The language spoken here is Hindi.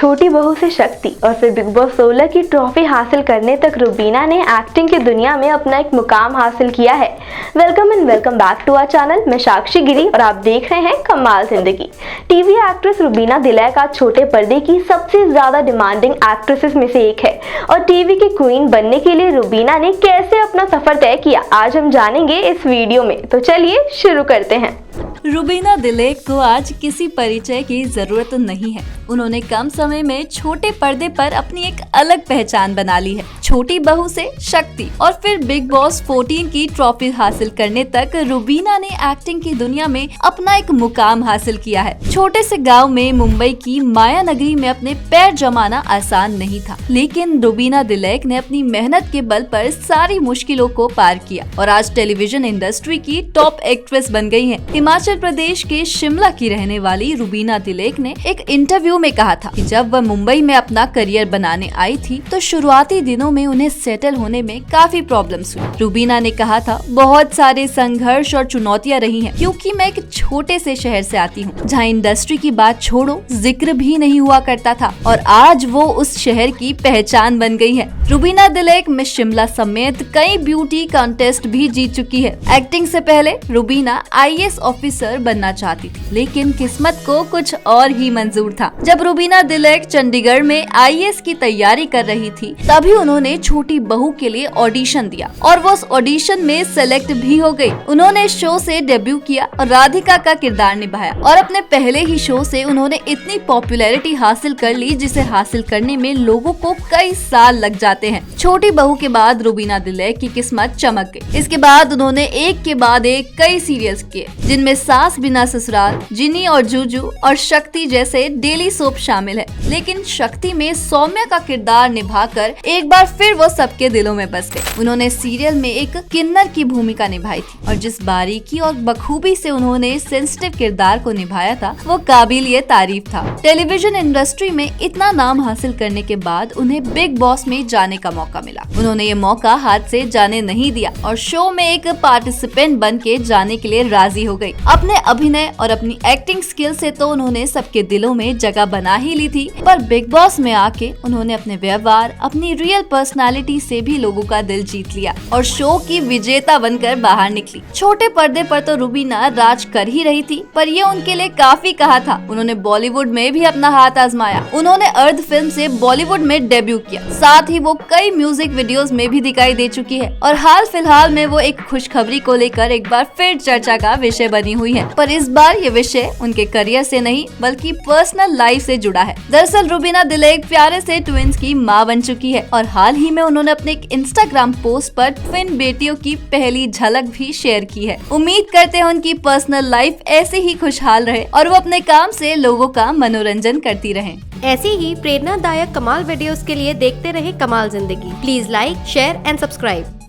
छोटी बहू से शक्ति और फिर बिग बॉस 16 की ट्रॉफी हासिल करने तक रुबीना ने एक्टिंग की दुनिया में अपना एक मुकाम हासिल किया है। Welcome and welcome back to our channel. मैं साक्षी गिरी और आप देख रहे हैं कमाल जिंदगी। टीवी एक्ट्रेस रुबीना दिलैक आज छोटे पर्दे की सबसे ज्यादा डिमांडिंग एक्ट्रेसेस में से एक है और टीवी की क्वीन बनने के लिए रुबीना ने कैसे अपना सफर तय किया, आज हम जानेंगे इस वीडियो में। तो चलिए शुरू करते हैं। रुबीना दिलैक को आज किसी परिचय की जरूरत नहीं है। उन्होंने कम समय में छोटे पर्दे पर अपनी एक अलग पहचान बना ली है। छोटी बहू से शक्ति और फिर बिग बॉस 14 की ट्रॉफी हासिल करने तक रुबीना ने एक्टिंग की दुनिया में अपना एक मुकाम हासिल किया है। छोटे से गांव में मुंबई की माया नगरी में अपने पैर जमाना आसान नहीं था, लेकिन रुबीना दिलैक ने अपनी मेहनत के बल पर सारी मुश्किलों को पार किया और आज टेलीविजन इंडस्ट्री की टॉप एक्ट्रेस बन गई है। हिमाचल प्रदेश के शिमला की रहने वाली रुबीना दिलैक ने एक इंटरव्यू में कहा था कि जब वह मुंबई में अपना करियर बनाने आई थी तो शुरुआती दिनों में उन्हें सेटल होने में काफी प्रॉब्लम्स हुई। रुबीना ने कहा था, बहुत सारे संघर्ष और चुनौतियां रही हैं क्योंकि मैं एक छोटे से शहर से आती हूँ जहाँ इंडस्ट्री की बात छोड़ो जिक्र भी नहीं हुआ करता था और आज वो उस शहर की पहचान बन गई है। रुबीना दिलैक मिस शिमला समेत कई ब्यूटी कॉन्टेस्ट भी जीत चुकी है। एक्टिंग से पहले रुबीना IAS ऑफिसर बनना चाहती थी, लेकिन किस्मत को कुछ और ही मंजूर था। जब रुबीना दिलैक चंडीगढ़ में IAS की तैयारी कर रही थी तभी उन्होंने छोटी बहू के लिए ऑडिशन दिया और वो उस ऑडिशन में सेलेक्ट भी हो गई। उन्होंने शो से डेब्यू किया और राधिका का किरदार निभाया और अपने पहले ही शो से उन्होंने इतनी पॉपुलैरिटी हासिल कर ली जिसे हासिल करने में लोगों को कई साल लग जाते हैं। छोटी बहू के बाद रुबीना दिलैक की किस्मत चमक गई। इसके बाद उन्होंने एक के बाद एक कई सीरियल्स किए जिनमें सास बिना ससुराल, जिनी और जूजू और शक्ति जैसे डेली सोप शामिल है। लेकिन शक्ति में सौम्या का किरदार निभाकर एक बार फिर वो सबके दिलों में बस गए। उन्होंने सीरियल में एक किन्नर की भूमिका निभाई थी और जिस बारीकी और बखूबी से उन्होंने सेंसिटिव किरदार को निभाया था वो काबिलिए तारीफ था। टेलीविजन इंडस्ट्री में इतना नाम हासिल करने के बाद उन्हें बिग बॉस में जाने का मौका मिला। उन्होंने ये मौका हाथ से जाने नहीं दिया और शो में एक पार्टिसिपेंट बन के जाने के लिए राजी हो गई। अपने अभिनय और अपनी एक्टिंग स्किल से तो उन्होंने सबके दिलों में जगह बना ही ली थी, पर बिग बॉस में आके उन्होंने अपने व्यवहार, अपनी रियल पर्सनालिटी से भी लोगों का दिल जीत लिया और शो की विजेता बनकर बाहर निकली। छोटे पर्दे पर तो रुबीना राज कर ही रही थी, पर ये उनके लिए काफी कहा था। उन्होंने बॉलीवुड में भी अपना हाथ आजमाया। उन्होंने अर्ध फिल्म से बॉलीवुड में डेब्यू किया, साथ ही वो कई म्यूजिक वीडियोस में भी दिखाई दे चुकी है और हाल फिलहाल में वो एक खुशखबरी को लेकर एक बार फिर चर्चा का विषय बनी हुई है। पर इस बार ये विषय उनके करियर से नहीं बल्कि पर्सनल लाइफ से जुड़ा है। दरअसल रुबीना दिलैक प्यारे से ट्विंस की मां बन चुकी है और हाल ही में उन्होंने अपने एक इंस्टाग्राम पोस्ट पर ट्विन बेटियों की पहली झलक भी शेयर की है। उम्मीद करते हैं उनकी पर्सनल लाइफ ऐसे ही खुशहाल रहे और वो अपने काम से लोगों का मनोरंजन करती रहें। ऐसी ही प्रेरणादायक कमाल वीडियोस के लिए देखते रहे कमाल जिंदगी। Please like, share and subscribe.